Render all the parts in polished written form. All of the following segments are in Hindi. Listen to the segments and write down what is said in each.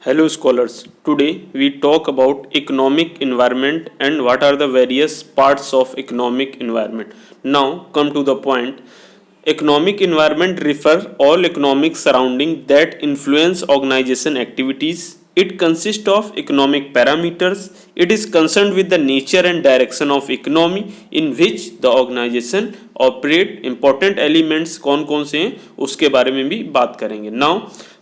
Hello scholars, today we talk about economic environment and what are the various parts of economic environment. Now come to the point. Economic environment refer all economic surrounding that influence organization activities. It consists of economic parameters. It is concerned with the nature and direction of economy in which the organization operate. Important elements कौन कौन से हैं उसके बारे में भी बात करेंगे. Now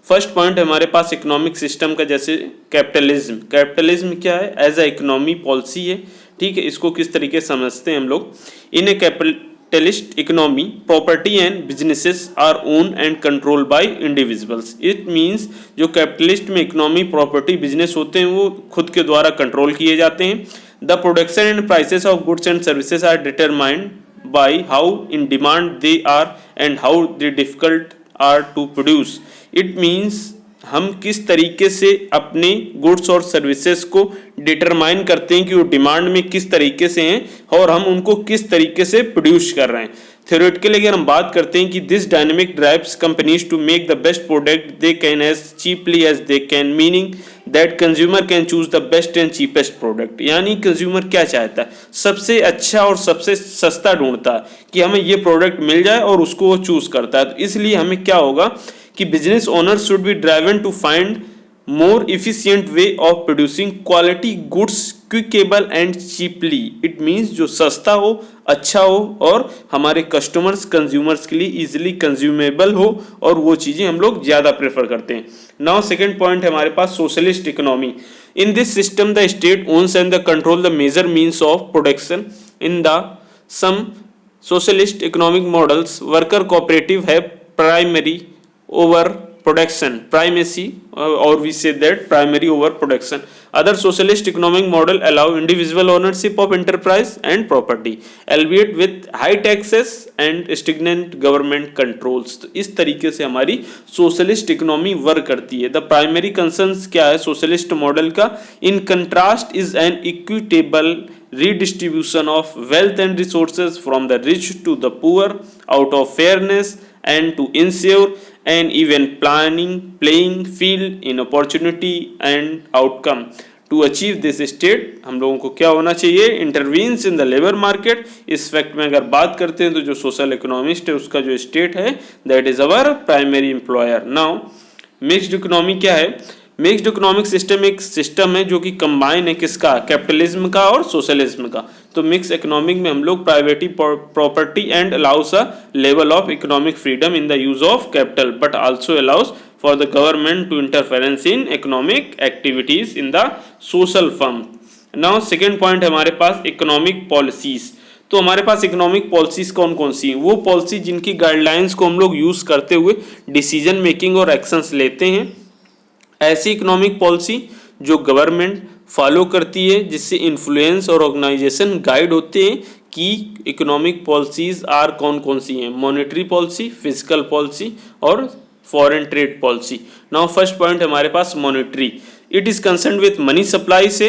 फर्स्ट पॉइंट हमारे पास इकोनॉमिक सिस्टम का, जैसे कैपिटलिज्म क्या है? एज अ इकोनॉमी पॉलिसी है. ठीक है, इसको किस तरीके से समझते हैं हम लोग? In a capitalist economy property and businesses are own and control by individuals. It means जो कैपिटलिस्ट में इकोनॉमी प्रॉपर्टी बिजनेस होते हैं वो खुद के द्वारा कंट्रोल किए जाते हैं. The production and prices of goods and services are determined by how in demand they are and how they difficult are to produce. It means हम किस तरीके से अपने गुड्स और सर्विसेज को डिटरमाइन करते हैं कि वो डिमांड में किस तरीके से हैं और हम उनको किस तरीके से प्रोड्यूस कर रहे हैं. थ्योरेटिकली अगर हम बात करते हैं कि this dynamic drives companies to make the best product they can as cheaply as they can, meaning that consumer can choose the best and cheapest product. यानी कंज्यूमर क्या चाहता है? सबसे अच्छा और सबसे सस्ता ढूंढता है कि हमें ये प्रोडक्ट मिल जाए और उसको वो चूज करता है. तो इसलिए हमें क्या होगा कि business owner should be driven to find more efficient way of producing quality goods quickly and cheaply. It means जो सस्ता हो, अच्छा हो और हमारे कस्टमर्स कंज्यूमर्स के लिए इजिली कंज्यूमेबल हो, और वो चीज़ें हम लोग ज़्यादा प्रेफर करते हैं. नाउ सेकेंड पॉइंट है हमारे पास socialist economy. In this system the state owns and the control the major means of production. In the some socialist economic models, worker cooperative have primary over production, primacy, or we say that primary over production. Other socialist economic model allow individual ownership of enterprise and property, albeit with high taxes and stringent government controls. तो इस तरीके से हमारी सोशलिस्ट इकोनॉमी वर्क करती है. द प्राइमरी कंसर्न्स क्या है सोशलिस्ट मॉडल का? In contrast is an equitable redistribution of wealth and resources from the rich to the poor out of fairness and to ensure an even playing field in opportunity and outcome. To achieve this state हम लोगों को क्या होना चाहिए? intervenes in the labor market. इस फैक्ट में अगर बात करते हैं तो जो सोशल इकोनॉमिस्ट है उसका जो स्टेट है that is our primary employer. Now mixed economy क्या है? मिक्स्ड इकोनॉमिक सिस्टम एक सिस्टम है जो कि कंबाइन है किसका? कैपिटलिज्म का और सोशलिज्म का. तो मिक्स इकोनॉमिक में हम लोग private property and allows a level of economic freedom in the use of capital but also allows for the government to interference in economic activities in the social firm. Now second point है हमारे पास इकोनॉमिक पॉलिसीज. तो हमारे पास इकोनॉमिक पॉलिसीज कौन कौन सी हैं? वो पॉलिसी जिनकी गाइडलाइंस को हम लोग यूज करते हुए डिसीजन मेकिंग और एक्शंस लेते हैं. ऐसी इकोनॉमिक पॉलिसी जो गवर्नमेंट फॉलो करती है, जिससे इन्फ्लुएंस और ऑर्गेनाइजेशन गाइड होते हैं कि इकोनॉमिक पॉलिसीज आर कौन कौन सी हैं? मॉनेटरी पॉलिसी, फिजिकल पॉलिसी और foreign trade policy. Now first point हमारे पास monetary. It is concern with money supply से,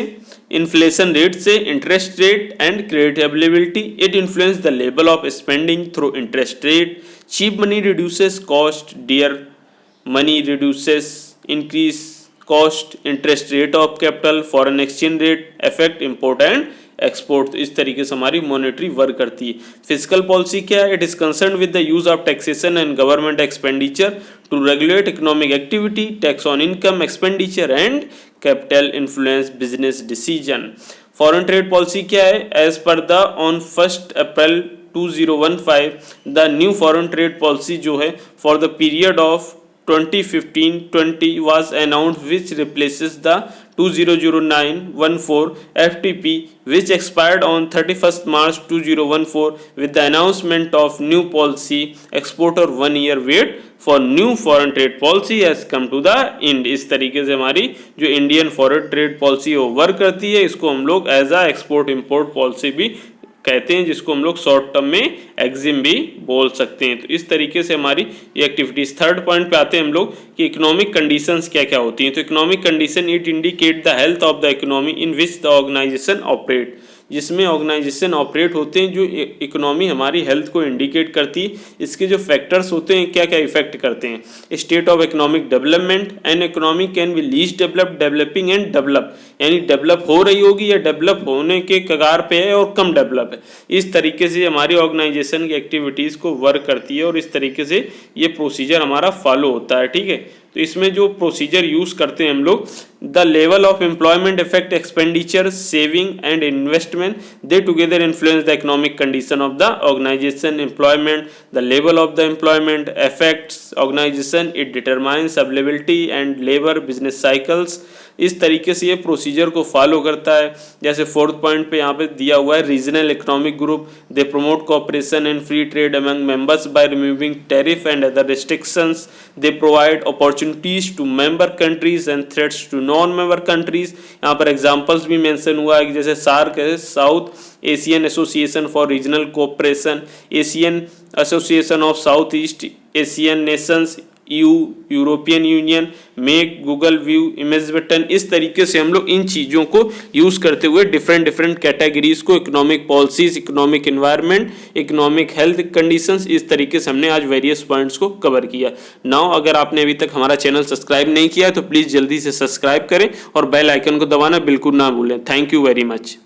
इन्फ्लेशन रेट से, interest rate and credit availability. It influence the level of spending through interest rate. Cheap money reduces cost, dear money reduces increase cost, interest rate of capital, foreign exchange rate affect import and export. तो इस तरीके से हमारी मॉनेटरी वर्क करती है. फिजिकल पॉलिसी क्या है? It is concern with the use of taxation and government expenditure to regulate economic activity, tax on income, expenditure and capital influence business decision. Foreign trade policy क्या है? As per the on 1 April 2015 the new foreign trade policy जो है for the period of 2015-20 was announced, which replaces the 2009-14 FTP which expired on 31st March 2014 with the announcement of new policy. Exporter 1 year wait for new foreign trade policy has come to the end. इस तरीके से हमारी जो इंडियन फॉरेन ट्रेड पॉलिसी वो वर्क करती है. इसको हम लोग एज आ एक्सपोर्ट इम्पोर्ट पॉलिसी भी कहते हैं, जिसको हम लोग शॉर्ट टर्म में एक्जिम भी बोल सकते हैं. तो इस तरीके से हमारी ये एक्टिविटीज. थर्ड पॉइंट पे आते हैं हम लोग कि इकोनॉमिक कंडीशंस क्या क्या होती हैं. तो economic condition it indicate the health of the economy in which the organisation operate. जिसमें ऑर्गेनाइजेशन ऑपरेट होते हैं, जो इकोनॉमी हमारी हेल्थ को इंडिकेट करती है। इसके जो फैक्टर्स होते हैं क्या क्या इफेक्ट करते हैं। State of economic development, an economy can be least develop, developing and develop, यानी डेवलप हो रही होगी या डेवलप होने के कगार पे है और कम डेवलप है। इस तरीके से हमारी ऑर्गेनाइजेशन की एक्टिविटीज़ को वर्क करती है और इस तरीके से ये प्रोसीजर हमारा फॉलो होता है। ठीक है, तो इसमें जो प्रोसीजर यूज़ करते हैं हम लोग, the level of employment effect expenditure, saving and investment, they together influence the economic condition of the organisation. Employment, the level of the employment affects organisation, it determines availability and labour business cycles. इस तरीके से ये प्रोसीजर को फॉलो करता है। जैसे फोर्थ पॉइंट पे यहाँ पे दिया हुआ है, regional economic group, they promote cooperation and free trade among members by removing tariff and other restrictions, they provide opportunities to member countries and threats to non member countries. यहाँ पर एग्जांपल्स भी मेंशन हुआ है कि जैसे सार्क है, south Asian association for regional cooperation, Asian association of south east Asian Nations, European union, make, Google view, image button. इस तरीके से हम लोग इन चीज़ों को यूज़ करते हुए डिफरेंट कैटेगरीज को, economic policies, economic environment, economic health conditions, इस तरीके से हमने आज वेरियस पॉइंट्स को कवर किया। नाउ अगर आपने अभी तक हमारा चैनल सब्सक्राइब नहीं किया है तो प्लीज़ जल्दी से सब्सक्राइब करें और बेल आइकन को दबाना बिल्कुल ना भूलें। Thank you very much.